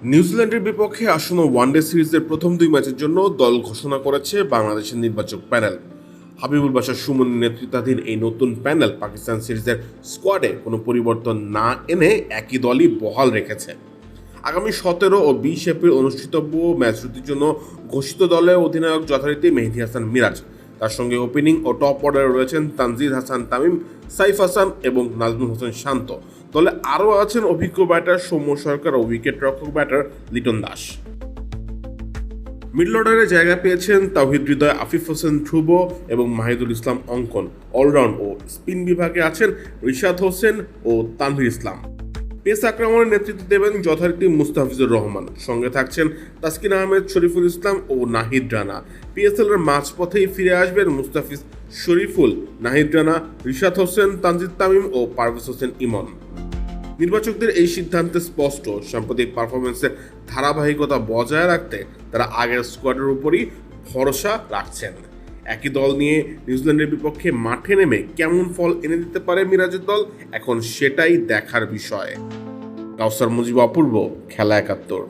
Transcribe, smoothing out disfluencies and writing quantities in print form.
নিউজিল্যান্ডের বিপক্ষে আসন্ন ওয়ানডে সিরিজের প্রথম দুই ম্যাচের জন্য দল ঘোষণা করেছে বাংলাদেশের নির্বাচক প্যানেল। হাবিবুল বাশার সুমনের নেতৃত্বাধীন এই নতুন প্যানেল পাকিস্তান সিরিজের স্কোয়াডে কোনো পরিবর্তন না এনে একই দলই বহাল রেখেছে। আগামী 17 ও 20 এপ্রিল অনুষ্ঠিতব্য ম্যাচটির জন্য ঘোষিত দলের অধিনায়ক যথারীতি মেহেদী হাসান মিরাজ, তার সঙ্গে ওপেনিং ও টপ অর্ডারে রয়েছেন তানজিদ হাসান তামিম, সাইফ হাসান এবং নাজমুল হোসেন শান্ত। দলে আরও আছেন অভিজ্ঞ ব্যাটার সৌম্য সরকার ও উইকেট রক্ষক ব্যাটার লিটন দাস। মিডল অর্ডারে জায়গা পেয়েছেন তাওহিদ হৃদয়, আফিফ হোসেন ধ্রুব এবং মাহিদুল ইসলাম অঙ্কন। অলরাউন্ড ও স্পিন বিভাগে আছেন রিশাদ হোসেন ও তানভীর ইসলাম। পেস আক্রমণের নেতৃত্ব দেবেন যথারীতি মুস্তাফিজুর রহমান, সঙ্গে থাকছেন তাসকিন আহমেদ, শরীফুল ইসলাম ও নাহিদ রানা। পিএসএল এর মাঝপথেই ফিরে আসবেন মুস্তাফিজ, শরীফুল, নাহিদ রানা, রিশাদ হোসেন, তানজিদ তামিম ও পারভেজ হোসেন ইমন। নির্বাচকদের এই সিদ্ধান্তে স্পষ্ট, সাম্প্রতিক পারফরমেন্সের ধারাবাহিকতা বজায় রাখতে তারা আগের স্কোয়াডের উপরই ভরসা রাখছেন। একই দল নিয়ে নিউজিল্যান্ডের বিপক্ষে মাঠে নেমে কেমন ফল এনে দিতে পারে মিরাজের দল, এখন সেটাই দেখার বিষয়। কাউসার মুজিব, অপূর্ব, খেলা ৭১।